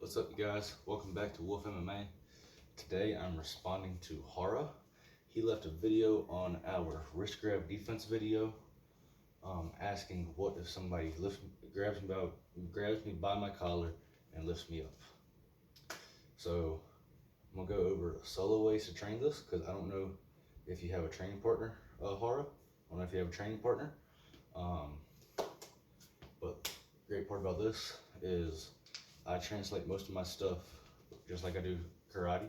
What's up, you guys? Welcome back to Wolf MMA. Today I'm responding to Hara. He left a video on our wrist grab defense video, asking what if somebody grabs me by my collar and lifts me up. So I'm gonna go over solo ways to train this because I don't know if you have a training partner, Hara. I don't know if you have a training partner. But great part about this is I translate most of my stuff just like I do karate,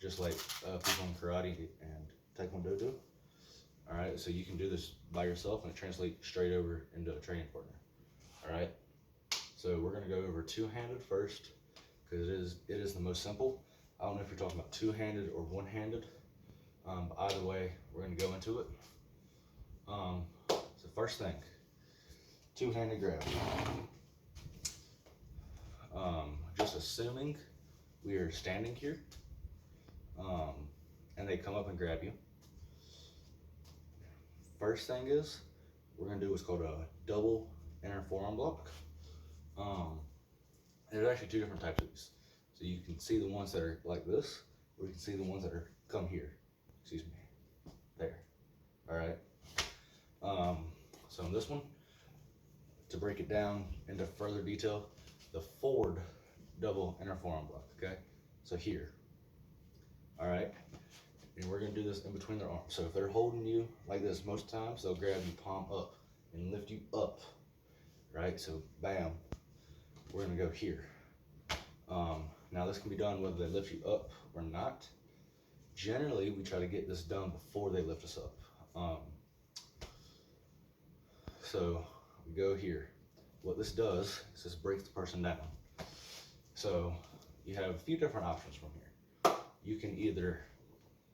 just like people in karate and taekwondo do. All right, so you can do this by yourself and it translates straight over into a training partner. All right, so we're gonna go over two-handed first because it is the most simple. I don't know if you're talking about two-handed or one-handed. Either way, we're gonna go into it. So first thing, two-handed grab. Just assuming we are standing here, and they come up and grab you. First thing is, we're gonna do what's called a double inner forearm block. There's actually two different types of these. So you can see the ones that are like this, or you can see the ones that are come here. Excuse me, there. All right. So in this one, to break it down into further detail, the forward double inner forearm block, okay? So here, all right? And we're gonna do this in between their arms. So if they're holding you like this, most times they'll grab you palm up and lift you up, right? So bam, we're gonna go here. Now this can be done whether they lift you up or not. Generally, we try to get this done before they lift us up. So we go here. What this does is this breaks the person down. So you have a few different options from here. You can either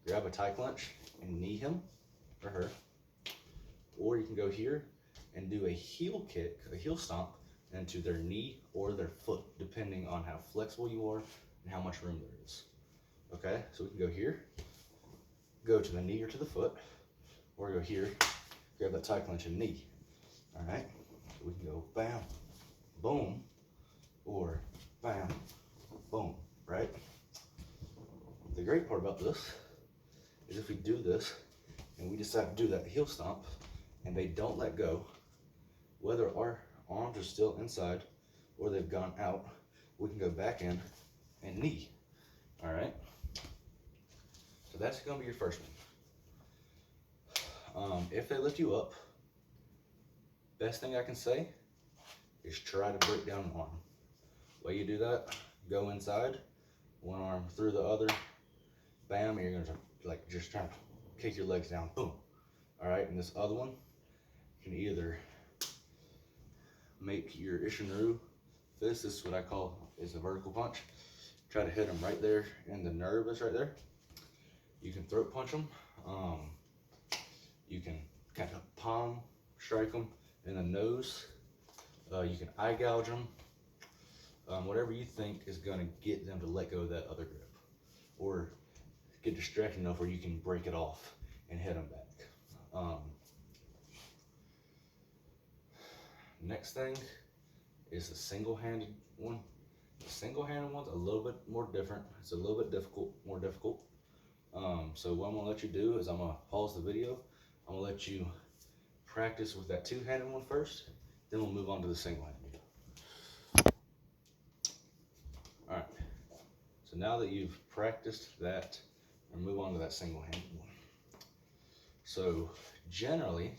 grab a tie clinch and knee him or her, or you can go here and do a heel kick, a heel stomp into their knee or their foot, depending on how flexible you are and how much room there is. Okay, so we can go here, go to the knee or to the foot, or go here, grab that tie clinch and knee. All right, so we can go bam, boom, or bam, boom, right? The great part about this is if we do this and we decide to do that heel stomp and they don't let go, whether our arms are still inside or they've gone out, we can go back in and knee, all right? So that's gonna be your first one. If they lift you up, best thing I can say is try to break down an arm. Way you do that, go inside, one arm through the other, bam, and you're gonna like just try to kick your legs down, boom. All right, and this other one, you can either make your Ishinru fist, this is what I call is a vertical punch. Try to hit them right there, and the nerve is right there. You can throat punch them. You can kind of palm strike them in the nose. You can eye gouge them. Whatever you think is gonna get them to let go of that other grip, or get distracted enough where you can break it off and hit them back. Next thing is the single-handed one. The single-handed one's a little bit more different. It's a little bit more difficult. So what I'm gonna let you do is I'm gonna pause the video. I'm gonna let you practice with that two-handed one first, then we'll move on to the single-handed. All right, so now that you've practiced that, we'll move on to that single-handed one. So generally,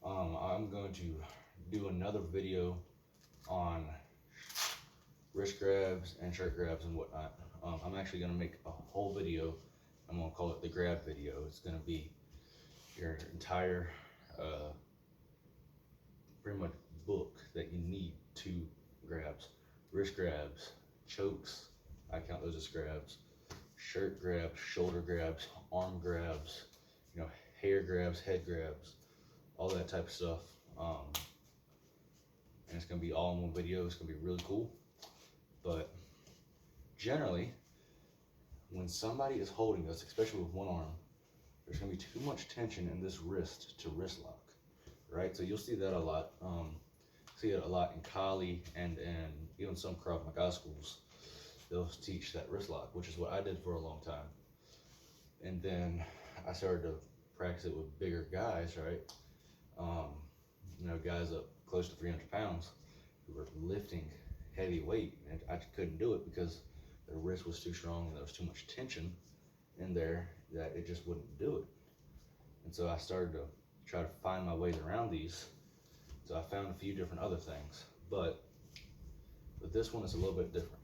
I'm going to do another video on wrist grabs and shirt grabs and whatnot. I'm actually gonna make a whole video. I'm gonna call it the grab video. It's gonna be your entire pretty much book that you need to grabs, wrist grabs, chokes, I count those as grabs, shirt grabs, shoulder grabs, arm grabs, you know, hair grabs, head grabs, all that type of stuff. And it's gonna be all in one video. It's gonna be really cool. But generally, when somebody is holding us, especially with one arm, there's gonna be too much tension in this wrist to wrist lock, right? So you'll see that a lot. see it a lot in Kali and in even some Krav Maga schools. They'll teach that wrist lock, which is what I did for a long time. And then I started to practice it with bigger guys, right? Guys up close to 300 pounds who were lifting heavy weight, and I couldn't do it because their wrist was too strong and there was too much tension in there that it just wouldn't do it. And so I started to try to find my ways around these. So I found a few different other things, but this one is a little bit different.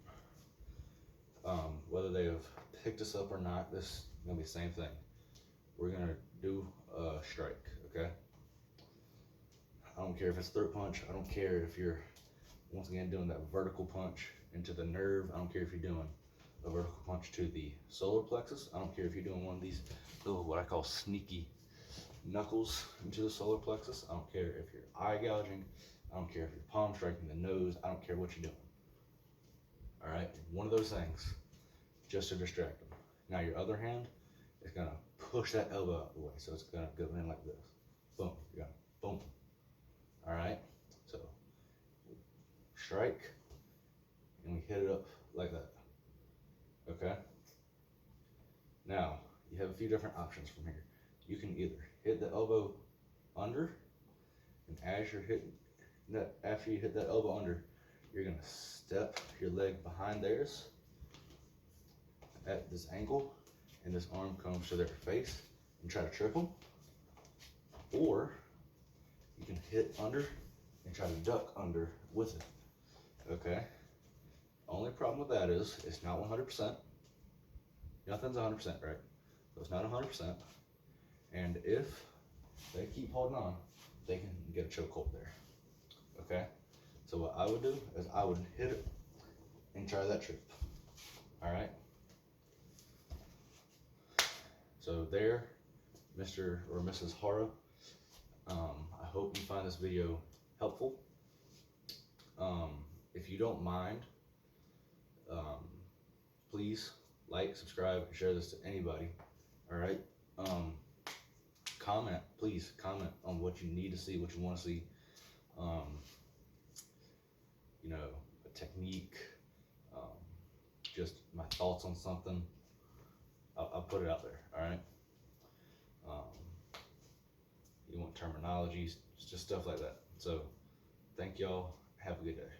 Whether they have picked us up or not, this is gonna be the same thing. We're gonna do a strike, okay? I don't care if it's throat punch. I don't care if you're, once again, doing that vertical punch into the nerve. I don't care if you're doing a vertical punch to the solar plexus. I don't care if you're doing one of these little, what I call sneaky knuckles into the solar plexus. I don't care if you're eye gouging. I don't care if you're palm striking the nose. I don't care what you're doing. All right, one of those things, just to distract them. Now your other hand is gonna push that elbow out of the way, so it's gonna go in like this. Boom, you got it. Boom. All right, so we strike and we hit it up like that. Okay. Now you have a few different options from here. You can either hit the elbow under, and as you're hitting that, after you hit that elbow under, you're gonna step your leg behind theirs at this angle, and this arm comes to their face and try to trip them. Or you can hit under and try to duck under with it. Okay? Only problem with that is it's not 100%. Nothing's 100%, right? So it's not 100%. And if they keep holding on, they can get a chokehold there. Okay? So what I would do is I would hit it and try that trip. All right? So there, Mr. or Mrs. Hara, I hope you find this video helpful. If you don't mind, please like, subscribe, and share this to anybody. All right? Comment, please comment on what you need to see, what you want to see. A technique, just my thoughts on something. I'll put it out there, all right? You want terminologies, just stuff like that. So, thank y'all. Have a good day.